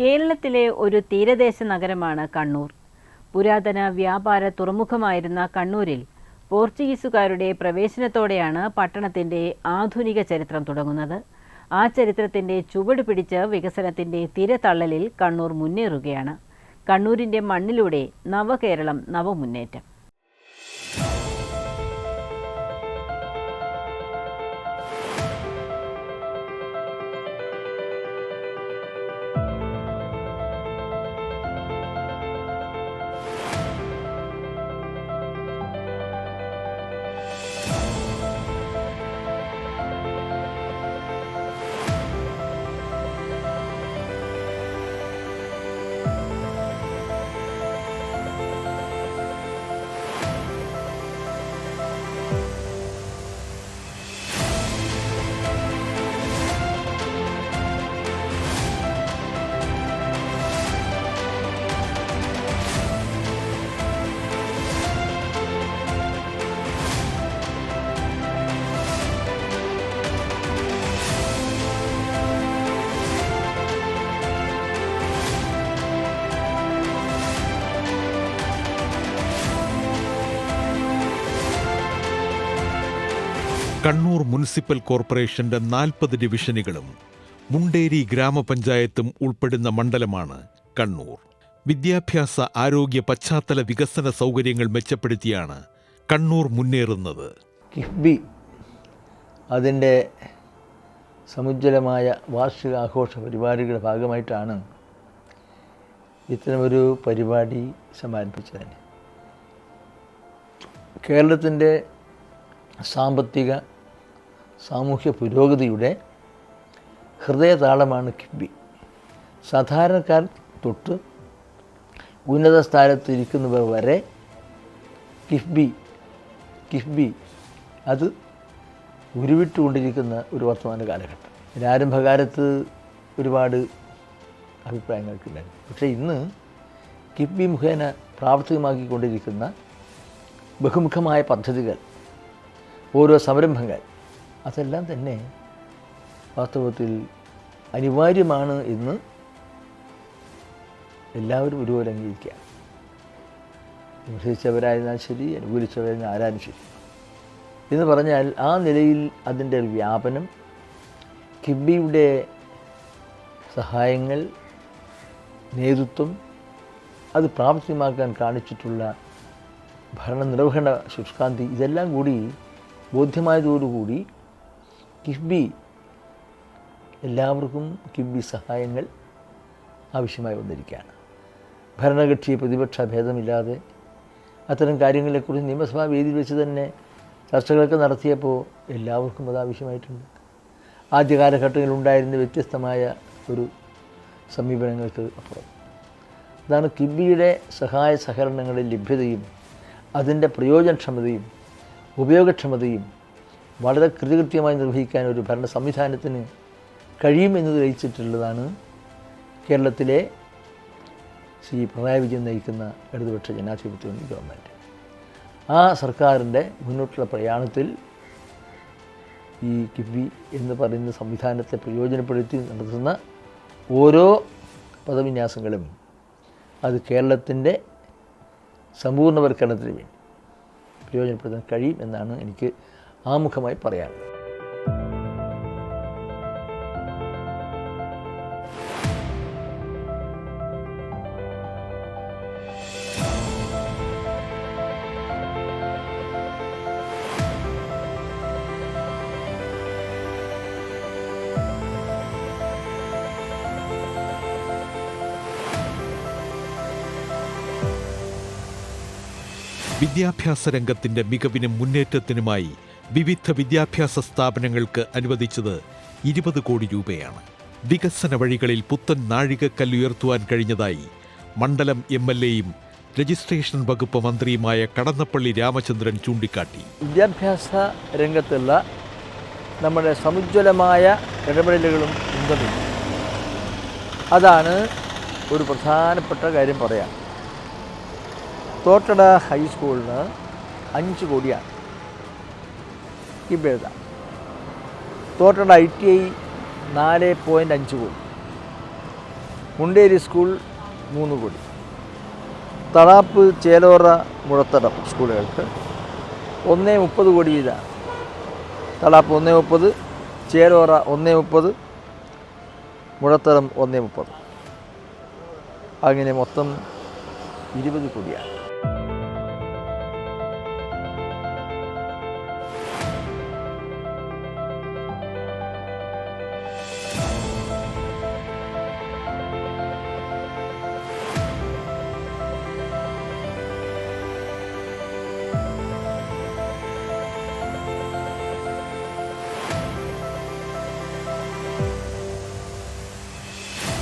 കേരളത്തിലെ ഒരു തീരദേശ നഗരമാണ് കണ്ണൂർ. പുരാതന വ്യാപാര തുറമുഖമായിരുന്ന കണ്ണൂരിൽ പോർച്ചുഗീസുകാരുടെ പ്രവേശനത്തോടെയാണ് പട്ടണത്തിൻ്റെ ആധുനിക ചരിത്രം തുടങ്ങുന്നത്. ആ ചരിത്രത്തിൻ്റെ ചുവട് പിടിച്ച് വികസനത്തിൻ്റെ തിരതള്ളലിൽ കണ്ണൂർ മുന്നേറുകയാണ്. കണ്ണൂരിൻ്റെ മണ്ണിലൂടെ നവകേരളം നവമുന്നേറ്റം. കണ്ണൂർ മുനിസിപ്പൽ കോർപ്പറേഷന്റെ 40 ഡിവിഷനുകളും മുണ്ടേരി ഗ്രാമപഞ്ചായത്തും ഉൾപ്പെടുന്ന മണ്ഡലമാണ് കണ്ണൂർ. വിദ്യാഭ്യാസ, ആരോഗ്യ, പശ്ചാത്തല വികസന സൗകര്യങ്ങൾ മെച്ചപ്പെടുത്തിയാണ് കണ്ണൂർ മുന്നേറുന്നത്. കിഫ്ബി അതിൻ്റെ സമുജ്വലമായ വാർഷികാഘോഷ പരിപാടികളുടെ ഭാഗമായിട്ടാണ് ഇത്തരമൊരു പരിപാടി സമാരംഭിച്ചത്. കേരളത്തിൻ്റെ സാമ്പത്തിക സാമൂഹ്യ പുരോഗതിയുടെ ഹൃദയതാളമാണ് കിഫ്ബി. സാധാരണക്കാർ തൊട്ട് ഉന്നത സ്ഥാനത്തിരിക്കുന്നവർ വരെ കിഫ്ബി അത് ഉരുവിട്ടുകൊണ്ടിരിക്കുന്ന ഒരു വർത്തമാന കാലഘട്ടം. ആരംഭകാലത്ത് ഒരുപാട് അഭിപ്രായങ്ങൾക്കുണ്ടായിരുന്നു. പക്ഷേ ഇന്ന് കിഫ്ബി മുഖേന പ്രാവർത്തികമാക്കിക്കൊണ്ടിരിക്കുന്ന ബഹുമുഖമായ പദ്ധതികൾ, ഓരോ സംരംഭങ്ങൾ, അതെല്ലാം തന്നെ വാസ്തവത്തിൽ അനിവാര്യമാണ് എന്ന് എല്ലാവരും ഒരുപോലെ അംഗീകരിക്കുക. വിമർശിച്ചവരായിരുന്നാൽ ശരി, അനുകൂലിച്ചവരായിരുന്നാൽ ആരാലും ശരി എന്ന് പറഞ്ഞാൽ ആ നിലയിൽ അതിൻ്റെ വ്യാപനം, കിഫ്ബിയുടെ സഹായങ്ങൾ, നേതൃത്വം, അത് പ്രാവർത്തികമാക്കാൻ കാണിച്ചിട്ടുള്ള ഭരണനിർവഹണ ശുഷ്കാന്തി, ഇതെല്ലാം കൂടി ബോധ്യമായതോടുകൂടി കിഫ്ബി എല്ലാവർക്കും കിഫ്ബി സഹായങ്ങൾ ആവശ്യമായി വന്നിരിക്കുകയാണ്. ഭരണകക്ഷി പ്രതിപക്ഷ ഭേദമില്ലാതെ അത്തരം കാര്യങ്ങളെക്കുറിച്ച് നിയമസഭാ വേദിയിൽ വെച്ച് തന്നെ ചർച്ചകളൊക്കെ നടത്തിയപ്പോൾ എല്ലാവർക്കും അത് ആവശ്യമായിട്ടുണ്ട്. ആദ്യ കാലഘട്ടങ്ങളിൽ ഉണ്ടായിരുന്ന വ്യത്യസ്തമായ ഒരു സമീപനങ്ങൾക്ക് അപ്പുറം അതാണ് കിഫ്ബിയുടെ സഹായ സഹകരണങ്ങളുടെ ലഭ്യതയും അതിൻ്റെ പ്രയോജനക്ഷമതയും ഉപയോഗക്ഷമതയും വളരെ കൃത്യമായി നിർവഹിക്കാൻ ഒരു ഭരണ സംവിധാനത്തിന് കഴിയുമെന്ന് തെളിയിച്ചിട്ടുള്ളതാണ് കേരളത്തിലെ ശ്രീ പിണറായി വിജയൻ നയിക്കുന്ന ഇടതുപക്ഷ ജനാധിപത്യ ഗവൺമെൻറ്. ആ സർക്കാരിൻ്റെ മുന്നോട്ടുള്ള പ്രയാണത്തിൽ ഈ കിഫ്ബി എന്ന് പറയുന്ന സംവിധാനത്തെ പ്രയോജനപ്പെടുത്തി നടത്തുന്ന ഓരോ പദവിന്യാസങ്ങളും അത് കേരളത്തിൻ്റെ സമ്പൂർണ്ണവൽക്കരണത്തിന് വേണ്ടി പ്രയോജനപ്പെടുത്താൻ കഴിയും എന്നാണ് എനിക്ക് ആമുഖമായി പറയാനുള്ളത്. വിദ്യാഭ്യാസ രംഗത്തിന്റെ മികവിനും മുന്നേറ്റത്തിനുമായി വിവിധ വിദ്യാഭ്യാസ സ്ഥാപനങ്ങൾക്ക് അനുവദിച്ചത് 20 കോടി രൂപയാണ്. വികസന വഴികളിൽ പുത്തൻ നാഴികക്കല്ലുയർത്തുവാൻ കഴിഞ്ഞതായി മണ്ഡലം MLAയും രജിസ്ട്രേഷൻ വകുപ്പ് മന്ത്രിയുമായ കടന്നപ്പള്ളി രാമചന്ദ്രൻ ചൂണ്ടിക്കാട്ടി. വിദ്യാഭ്യാസ രംഗത്തുള്ള നമ്മുടെ സമുജ്വലമായ ഇടപെടലുകളും പിന്തുണയും അതാണ് ഒരു പ്രധാനപ്പെട്ട കാര്യം പറയാം. തോട്ടട ഹൈസ്കൂളിന് 5 കോടിയാണ് കിഫ്ബി. തോട്ടട ITI 4.5 കോടി. മുണ്ടേരി സ്കൂൾ 3 കോടി. തളാപ്പ്, ചേലോറ, മുഴത്തടം സ്കൂളുകൾക്ക് 1.30 കോടി വീതമാണ്. തളാപ്പ് 1.30, ചേലോറ 1.30, മുഴത്തടം 1.30. അങ്ങനെ മൊത്തം 20 കോടിയാണ്.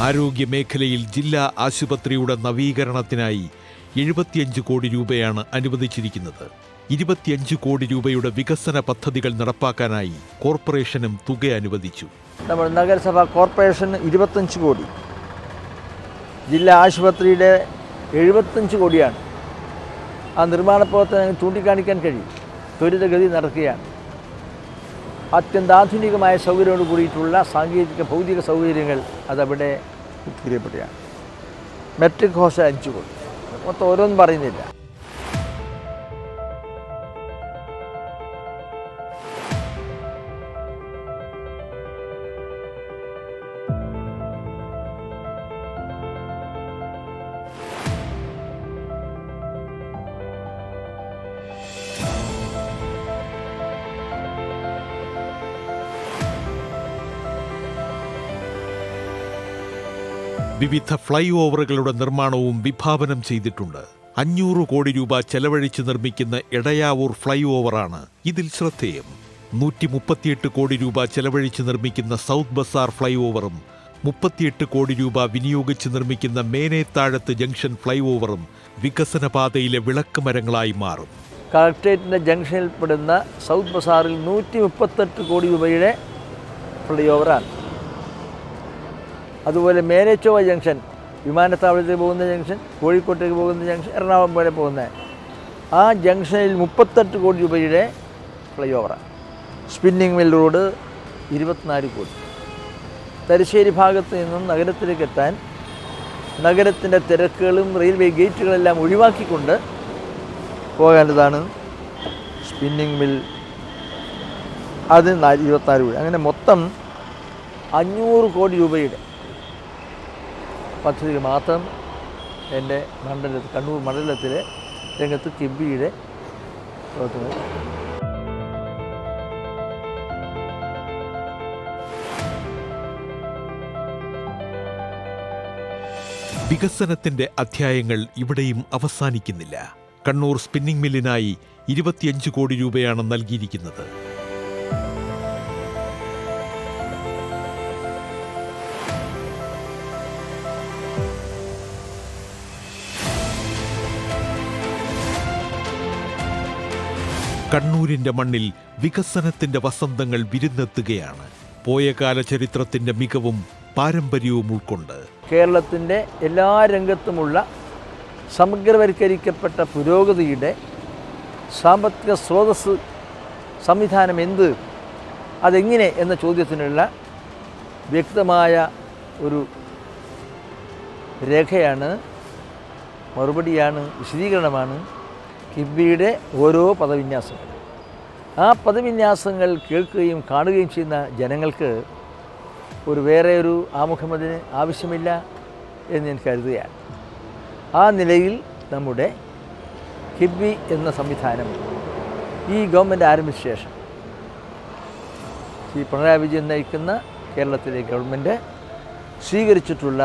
ആരോഗ്യമേഖലയിൽ ജില്ലാ ആശുപത്രിയുടെ നവീകരണത്തിനായി 75 കോടി രൂപയാണ് അനുവദിച്ചിരിക്കുന്നത്. 25 കോടി രൂപയുടെ വികസന പദ്ധതികൾ നടപ്പാക്കാനായി കോർപ്പറേഷനും തുക അനുവദിച്ചു. നമ്മൾ നഗരസഭ കോർപ്പറേഷന് 25 കോടി, ജില്ലാ ആശുപത്രിയുടെ 75 കോടിയാണ്. ആ നിർമ്മാണ പ്രവർത്തനം ചൂണ്ടിക്കാണിക്കാൻ കഴിയും. ത്വരിതഗതി നടക്കുകയാണ്. അത്യന്താധുനികമായ സൗകര്യത്തോട് കൂടിയിട്ടുള്ള സാങ്കേതിക ഭൗതിക സൗകര്യങ്ങൾ അതവിടെ ഉത്കരിക്കപ്പെടുകയാണ്. മെട്രിക് ഹോസ്റ്റൽ 5 കോടി. മൊത്തം ഓരോന്നും പറയുന്നില്ല. വിവിധ ഫ്ലൈ ഓവറുകളുടെ നിർമ്മാണവും വിഭാവനം ചെയ്തിട്ടുണ്ട്. 500 കോടി രൂപ ചെലവഴിച്ച് നിർമ്മിക്കുന്ന എടയാവൂർ ഫ്ലൈ ഓവറാണ് ഇതിൽ ശ്രദ്ധേയം. 138 കോടി രൂപ ചെലവഴിച്ച് നിർമ്മിക്കുന്ന സൗത്ത് ബസാർ ഫ്ലൈ ഓവറും 38 കോടി രൂപ വിനിയോഗിച്ച് നിർമ്മിക്കുന്ന മേനേത്താഴത്ത് ജംഗ്ഷൻ ഫ്ലൈ ഓവറും വികസന പാതയിലെ വിളക്ക് മരങ്ങളായി മാറും. കളക്ട്രേറ്റിൻ്റെ ജംഗ്ഷനിൽപ്പെടുന്ന സൗത്ത് ബസാറിൽ 138 കോടി രൂപയുടെ ഫ്ലൈ ഓവറാണ്. അതുപോലെ മേനേച്ചോവ ജംഗ്ഷൻ, വിമാനത്താവളത്തിൽ പോകുന്ന ജംഗ്ഷൻ, കോഴിക്കോട്ടേക്ക് പോകുന്ന ജംഗ്ഷൻ, എറണാകുളം വരെ പോകുന്ന ആ ജംഗ്ഷനിൽ 38 കോടി രൂപയുടെ ഫ്ലൈ ഓവറാണ്. സ്പിന്നിങ് മിൽ റോഡ് 24 കോടി. തലശ്ശേരി ഭാഗത്ത് നിന്നും നഗരത്തിലേക്ക് എത്താൻ നഗരത്തിൻ്റെ തിരക്കുകളും റെയിൽവേ ഗേറ്റുകളെല്ലാം ഒഴിവാക്കിക്കൊണ്ട് പോകേണ്ടതാണ് സ്പിന്നിങ് മിൽ. അത് 24 കോടി. അങ്ങനെ മൊത്തം 500 കോടി രൂപയുടെ പദ്ധതികൾ മാത്രം എൻ്റെ മണ്ഡലത്തിൽ, കണ്ണൂർ മണ്ഡലത്തിലെ രംഗത്ത് കിബിയുടെ പ്രവർത്തനങ്ങൾ. വികസനത്തിന്റെ അധ്യായങ്ങൾ ഇവിടെയും അവസാനിക്കുന്നില്ല. കണ്ണൂർ സ്പിന്നിംഗ് മില്ലിനായി 25 കോടി രൂപയാണ് നൽകിയിരിക്കുന്നത്. കണ്ണൂരിന്റെ മണ്ണിൽ വികസനത്തിന്റെ വസന്തങ്ങൾ വിരുന്നെത്തുകയാണ്. പോയകാല ചരിത്രത്തിന്റെ മികവും പാരമ്പര്യവും ഉൾക്കൊണ്ട് കേരളത്തിൻ്റെ എല്ലാ രംഗത്തുമുള്ള സമഗ്രവൽക്കരിക്കപ്പെട്ട പുരോഗതിയുടെ സാമ്പത്തിക സ്രോതസ് സംവിധാനം എന്ത്, അതെങ്ങനെ എന്ന ചോദ്യത്തിനുള്ള വ്യക്തമായ ഒരു രേഖയാണ്, മറുപടിയാണ്, വിശദീകരണമാണ് കിബിയുടെ ഓരോ പദവിന്യാസങ്ങൾ. ആ പദവിന്യാസങ്ങൾ കേൾക്കുകയും കാണുകയും ചെയ്യുന്ന ജനങ്ങൾക്ക് വേറെ ഒരു ആമുഖമതിന് ആവശ്യമില്ല എന്ന് ഞാൻ കരുതുകയാണ്. ആ നിലയിൽ നമ്മുടെ കിബി എന്ന സംവിധാനം ഈ ഗവൺമെൻറ് ആരംഭിച്ച ശേഷം ശ്രീ പിണറായി വിജയൻ നയിക്കുന്ന കേരളത്തിലെ ഗവൺമെൻറ് സ്വീകരിച്ചിട്ടുള്ള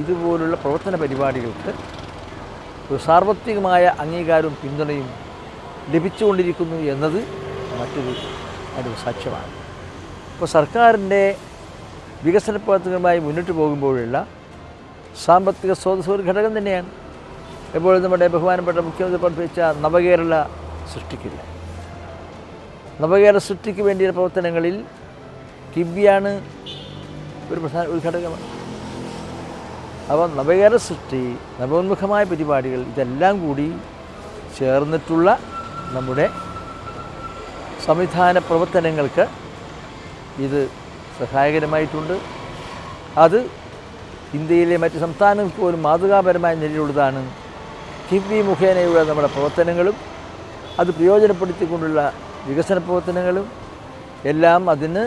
ഇതുപോലുള്ള പ്രവർത്തന പരിപാടികൾക്ക് ഒരു സാർവത്രികമായ അംഗീകാരവും പിന്തുണയും ലഭിച്ചുകൊണ്ടിരിക്കുന്നു എന്നത് മറ്റൊരു സാക്ഷ്യമാണ്. ഇപ്പോൾ സർക്കാരിൻ്റെ വികസന പ്രവർത്തനങ്ങളുമായി മുന്നോട്ട് പോകുമ്പോഴുള്ള സാമ്പത്തിക സ്രോതസ് ഒരു ഘടകം തന്നെയാണ്. എപ്പോഴും നമ്മുടെ ബഹുമാനപ്പെട്ട മുഖ്യമന്ത്രി പഠിപ്പിച്ച നവകേരള സൃഷ്ടിക്കില്ല. നവകേരള സൃഷ്ടിക്ക് വേണ്ടിയുള്ള പ്രവർത്തനങ്ങളിൽ കിബിയാണ് ഒരു ഘടകമാണ്. അപ്പോൾ നവകേരള സൃഷ്ടി, നവോന്മുഖമായ പരിപാടികൾ, ഇതെല്ലാം കൂടി ചേർന്നിട്ടുള്ള നമ്മുടെ സംവിധാന പ്രവർത്തനങ്ങൾക്ക് ഇത് സഹായകരമായിട്ടുണ്ട്. അത് ഇന്ത്യയിലെ മറ്റ് സംസ്ഥാനങ്ങൾക്ക് പോലും മാതൃകാപരമായ നിലയിലുള്ളതാണ് കിഫ്ബി മുഖേനയുള്ള നമ്മുടെ പ്രവർത്തനങ്ങളും അത് പ്രയോജനപ്പെടുത്തിക്കൊണ്ടുള്ള വികസന പ്രവർത്തനങ്ങളും എല്ലാം അതിന്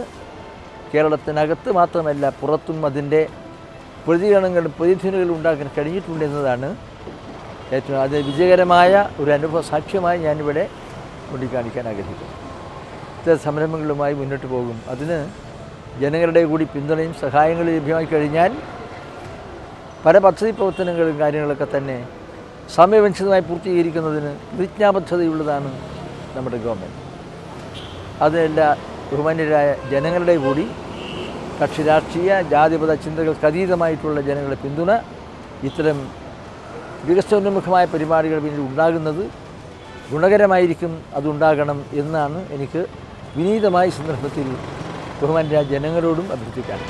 കേരളത്തിനകത്ത് മാത്രമല്ല പുറത്തും അതിൻ്റെ പ്രതികരണങ്ങളും പ്രതിധ്വനികളും ഉണ്ടാക്കാൻ കഴിഞ്ഞിട്ടുണ്ട് എന്നതാണ് ഏറ്റവും അത് വിജയകരമായ ഒരു അനുഭവ സാക്ഷ്യമായി ഞാനിവിടെ ചൂണ്ടിക്കാണിക്കാൻ ആഗ്രഹിക്കുന്നു. ഇത്തരം സംരംഭങ്ങളുമായി മുന്നോട്ട് പോകും. അതിന് ജനങ്ങളുടെ കൂടി പിന്തുണയും സഹായങ്ങളും ലഭ്യമായി കഴിഞ്ഞാൽ പല പദ്ധതി പ്രവർത്തനങ്ങളും കാര്യങ്ങളൊക്കെ തന്നെ സമയബന്ധിതമായി പൂർത്തീകരിക്കുന്നതിന് പ്രതിജ്ഞാബദ്ധതയുള്ളതാണ് നമ്മുടെ ഗവൺമെൻറ്. അതിനെല്ലാ ബഹുമാന്യരായ ജനങ്ങളുടെ കൂടി കക്ഷി രാഷ്ട്രീയ ജാതിപത ചിന്തകൾക്ക് അതീതമായിട്ടുള്ള ജനങ്ങളുടെ പിന്തുണ ഇത്തരം വികസനോന്മുഖമായ പരിപാടികൾ പിന്നീട് ഉണ്ടാകുന്നത് ഗുണകരമായിരിക്കും, അതുണ്ടാകണം എന്നാണ് എനിക്ക് വിനീതമായ സന്ദർഭത്തിൽ ബഹുമാന്യരായ ജനങ്ങളോടും അഭ്യർത്ഥിക്കാൻ.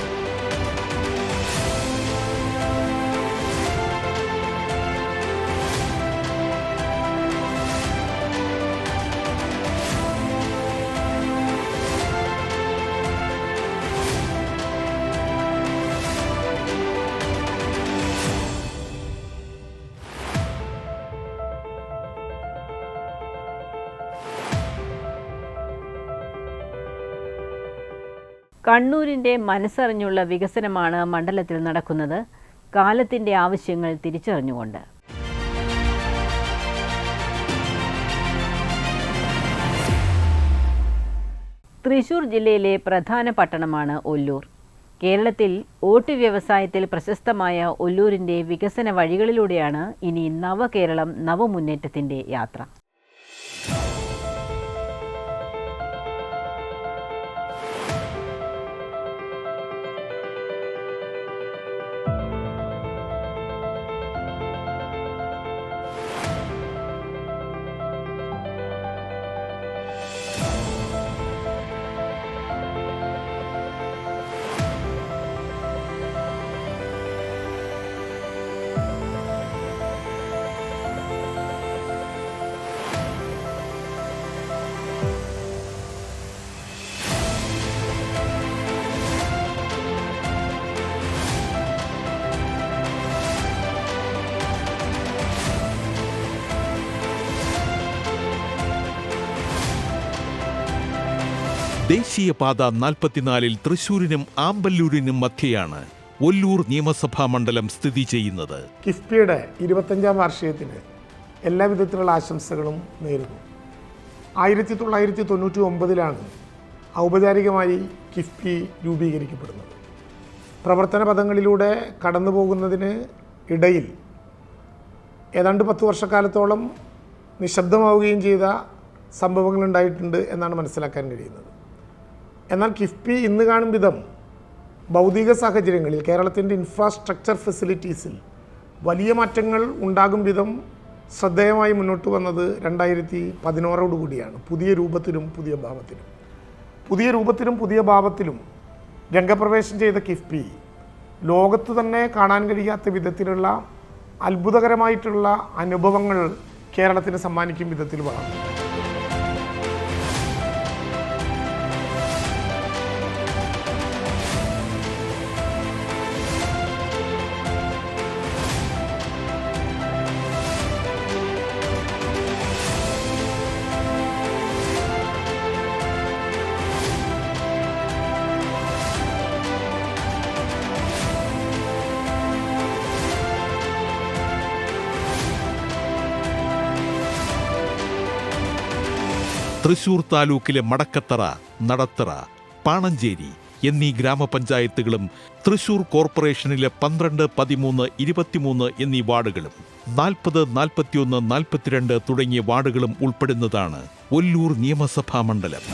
കണ്ണൂരിൻ്റെ മനസ്സറിഞ്ഞുള്ള വികസനമാണ് മണ്ഡലത്തിൽ നടക്കുന്നത്, കാലത്തിൻ്റെ ആവശ്യങ്ങൾ തിരിച്ചറിഞ്ഞുകൊണ്ട്. തൃശൂർ ജില്ലയിലെ പ്രധാന പട്ടണമാണ് ഒല്ലൂർ. കേരളത്തിൽ ഓട്ട് വ്യവസായത്തിൽ പ്രശസ്തമായ ഒല്ലൂരിൻ്റെ വികസന വഴികളിലൂടെയാണ് ഇനി നവകേരളം നവമുന്നേറ്റത്തിൻ്റെ യാത്ര. ദേശീയപാത 44-ൽ തൃശൂരിനും ആമ്പല്ലൂരിനും മധ്യയാണ് ഒല്ലൂർ നിയമസഭാ മണ്ഡലം സ്ഥിതി ചെയ്യുന്നത്. കിഫ്ബിയുടെ 25ാം വാർഷികത്തിന് എല്ലാവിധത്തിലുള്ള ആശംസകളും നേരുന്നു. 1999-ലാണ് ഔപചാരികമായി കിഫ്ബി രൂപീകരിക്കപ്പെടുന്നത്. പ്രവർത്തന പദങ്ങളിലൂടെ കടന്നു പോകുന്നതിന് ഇടയിൽ ഏതാണ്ട് 10 വർഷക്കാലത്തോളം നിശബ്ദമാവുകയും ചെയ്ത സംഭവങ്ങളുണ്ടായിട്ടുണ്ട് എന്നാണ് മനസ്സിലാക്കാൻ കഴിയുന്നത്. എന്നാൽ കിഫ്ബി ഇന്ന് കാണും വിധം ഭൗതിക സാഹചര്യങ്ങളിൽ കേരളത്തിൻ്റെ ഇൻഫ്രാസ്ട്രക്ചർ ഫെസിലിറ്റീസിൽ വലിയ മാറ്റങ്ങൾ ഉണ്ടാകും വിധം ശ്രദ്ധേയമായി മുന്നോട്ട് വന്നത് 2016 കൂടിയാണ്. പുതിയ രൂപത്തിലും പുതിയ ഭാവത്തിലും രംഗപ്രവേശം ചെയ്ത കിഫ്ബി ലോകത്ത് തന്നെ കാണാൻ കഴിയാത്ത വിധത്തിലുള്ള അത്ഭുതകരമായിട്ടുള്ള അനുഭവങ്ങൾ കേരളത്തിന് സമ്മാനിക്കും വിധത്തിൽ വളർന്നു. തൃശൂർ താലൂക്കിലെ മടക്കത്തറ, നടത്തറ, പാണഞ്ചേരി എന്നീ ഗ്രാമപഞ്ചായത്തുകളും തൃശൂർ കോർപ്പറേഷനിലെ 12, 13, 23 എന്നീ വാർഡുകളും 40, 41, 42 തുടങ്ങിയ വാർഡുകളും ഉൾപ്പെടുന്നതാണ് ഒല്ലൂർ നിയമസഭാ മണ്ഡലം.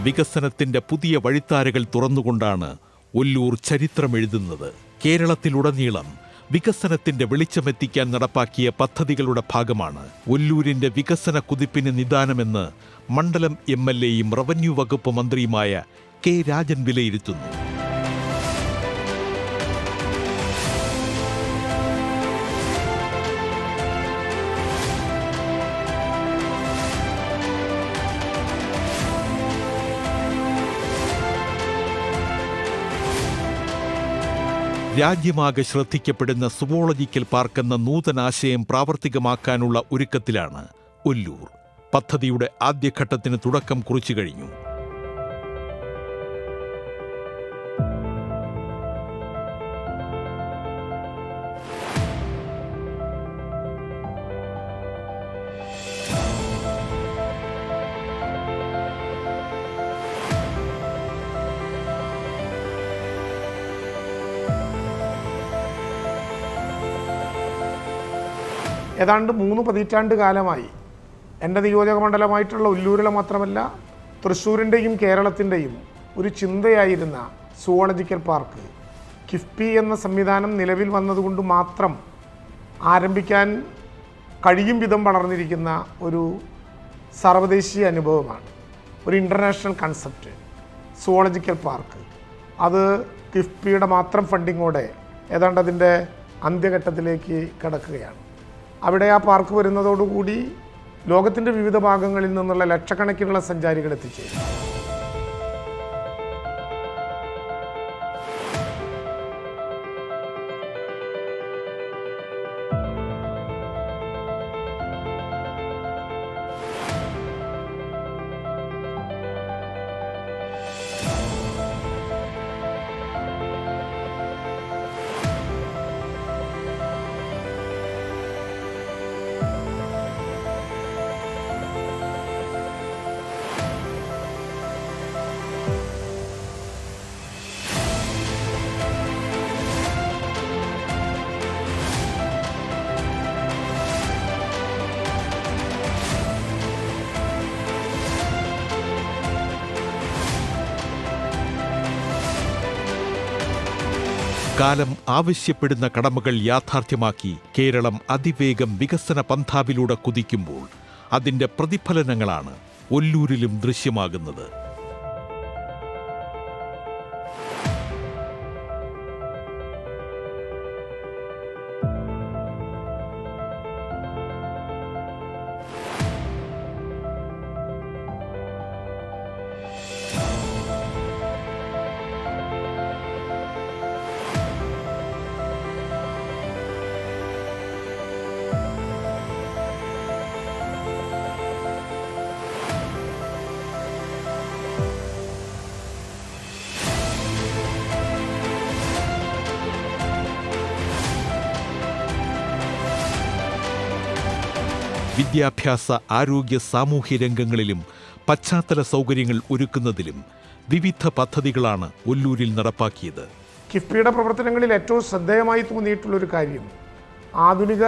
വികസനത്തിന്റെ പുതിയ വഴിത്താരകൾ തുറന്നുകൊണ്ടാണ് ഒല്ലൂർ ചരിത്രമെഴുതുന്നത്. കേരളത്തിലുടനീളം വികസനത്തിന്റെ വെളിച്ചമെത്തിക്കാൻ നടപ്പാക്കിയ പദ്ധതികളുടെ ഭാഗമാണ് ഒല്ലൂരിന്റെ വികസന കുതിപ്പിന് നിദാനമെന്ന് മണ്ഡലം MLAയും റവന്യൂ വകുപ്പ് മന്ത്രിയുമായ കെ രാജൻ വിലയിരുത്തുന്നു. രാജ്യമാകെ ശ്രദ്ധിക്കപ്പെടുന്ന സുവോളജിക്കൽ പാർക്ക് എന്ന നൂതനാശയം പ്രാവർത്തികമാക്കാനുള്ള ഒരുക്കത്തിലാണ് ഒല്ലൂർ. പദ്ധതിയുടെ ആദ്യഘട്ടത്തിന് തുടക്കം കുറിച്ചു കഴിഞ്ഞു. ഏതാണ്ട് 3 പതിറ്റാണ്ട് കാലമായി എൻ്റെ നിയോജക മണ്ഡലമായിട്ടുള്ള ഒല്ലൂരിലെ മാത്രമല്ല തൃശ്ശൂരിൻ്റെയും കേരളത്തിൻ്റെയും ഒരു ചിന്തയായിരുന്ന സുവോളജിക്കൽ പാർക്ക് കിഫ്ബി എന്ന സംവിധാനം നിലവിൽ വന്നതുകൊണ്ട് മാത്രം ആരംഭിക്കാൻ കഴിയും വിധം വളർന്നിരിക്കുന്ന ഒരു സർവ്വദേശീയ അനുഭവമാണ്. ഒരു ഇൻ്റർനാഷണൽ കൺസെപ്റ്റ് സുവോളജിക്കൽ പാർക്ക്. അത് കിഫ്ബിയുടെ മാത്രം ഫണ്ടിങ്ങോടെ ഏതാണ്ട് അതിൻ്റെ അന്ത്യഘട്ടത്തിലേക്ക് കടക്കുകയാണ്. അവിടെ ആ പാർക്ക് വരുന്നതോടുകൂടി ലോകത്തിൻ്റെ വിവിധ ഭാഗങ്ങളിൽ നിന്നുള്ള ലക്ഷക്കണക്കിനുള്ള സഞ്ചാരികൾ എത്തിച്ചേരും. കാലം ആവശ്യപ്പെടുന്ന കടമകൾ യാഥാർത്ഥ്യമാക്കി കേരളം അതിവേഗം വികസന പന്ഥാവിലൂടെ കുതിക്കുമ്പോൾ അതിൻ്റെ പ്രതിഫലനങ്ങളാണ് ഒല്ലൂരിലും ദൃശ്യമാകുന്നത്. വിദ്യാഭ്യാസ, ആരോഗ്യ, സാമൂഹ്യ രംഗങ്ങളിലും പശ്ചാത്തല സൗകര്യങ്ങൾ ഒരുക്കുന്നതിലും വിവിധ പദ്ധതികളാണ് ഒല്ലൂരിൽ നടപ്പാക്കിയത്. കിഫ്ബിയുടെ പ്രവർത്തനങ്ങളിൽ ഏറ്റവും ശ്രദ്ധേയമായി തോന്നിയിട്ടുള്ളൊരു കാര്യം ആധുനിക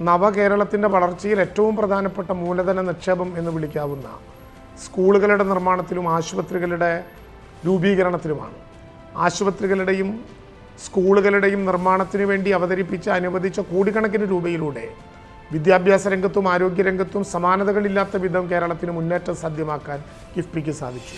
നവകേരളത്തിൻ്റെ വളർച്ചയിൽ ഏറ്റവും പ്രധാനപ്പെട്ട മൂലധന നിക്ഷേപം എന്ന് വിളിക്കാവുന്ന സ്കൂളുകളുടെ നിർമ്മാണത്തിലും ആശുപത്രികളുടെ രൂപീകരണത്തിലുമാണ്. ആശുപത്രികളുടെയും സ്കൂളുകളുടെയും നിർമ്മാണത്തിന് വേണ്ടി അനുവദിച്ച കോടിക്കണക്കിന് രൂപയിലൂടെ വിദ്യാഭ്യാസ രംഗത്തും ആരോഗ്യരംഗത്തും സമാനതകളില്ലാത്ത വിധം കേരളത്തിന് മുന്നേറ്റം സാധ്യമാക്കാൻ കിഫ്ബിക്ക് സാധിച്ചു.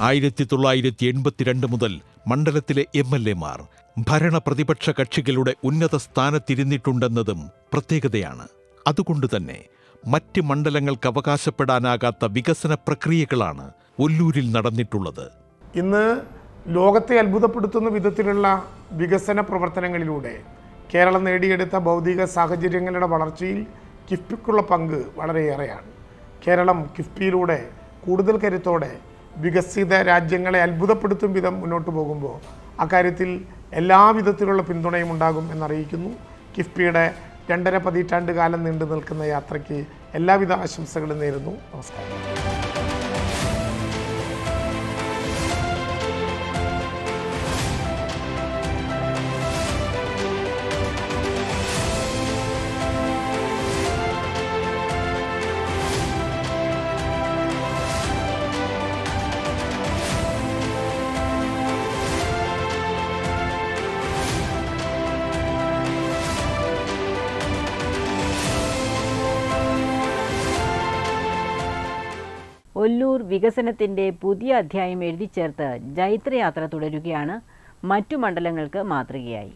1982 മുതൽ മണ്ഡലത്തിലെ MLA-മാർ ഭരണ പ്രതിപക്ഷ കക്ഷികളുടെ ഉന്നത സ്ഥാനത്തിരുന്നിട്ടുണ്ടെന്നതും പ്രത്യേകതയാണ്. അതുകൊണ്ടുതന്നെ മറ്റ് മണ്ഡലങ്ങൾക്ക് അവകാശപ്പെടാനാകാത്ത വികസന പ്രക്രിയകളാണ് ഒല്ലൂരിൽ നടന്നിട്ടുള്ളത്. ഇന്ന് ലോകത്തെ അത്ഭുതപ്പെടുത്തുന്ന വിധത്തിലുള്ള വികസന പ്രവർത്തനങ്ങളിലൂടെ കേരളം നേടിയെടുത്ത ഭൗതിക സാഹചര്യങ്ങളുടെ വളർച്ചയിൽ കിഫ്ബിക്കുള്ള പങ്ക് വളരെയേറെയാണ്. കേരളം കിഫ്ബിയിലൂടെ കൂടുതൽ കരുത്തോടെ വികസിത രാജ്യങ്ങളെ അത്ഭുതപ്പെടുത്തും വിധം മുന്നോട്ട് പോകുമ്പോൾ അക്കാര്യത്തിൽ എല്ലാവിധത്തിലുള്ള പിന്തുണയും ഉണ്ടാകും എന്നറിയിക്കുന്നു. കിഫ്ബിയുടെ 2.5 പതിറ്റാണ്ട് കാലം നീണ്ടു നിൽക്കുന്ന യാത്രയ്ക്ക് എല്ലാവിധ ആശംസകളും നേരുന്നു. നമസ്കാരം. ഒല്ലൂർ വികസനത്തിൻ്റെ പുതിയ അധ്യായം എഴുതിച്ചേർത്ത് ജൈത്രയാത്ര തുടരുകയാണ്. മറ്റു മണ്ഡലങ്ങൾക്ക് മാതൃകയായി.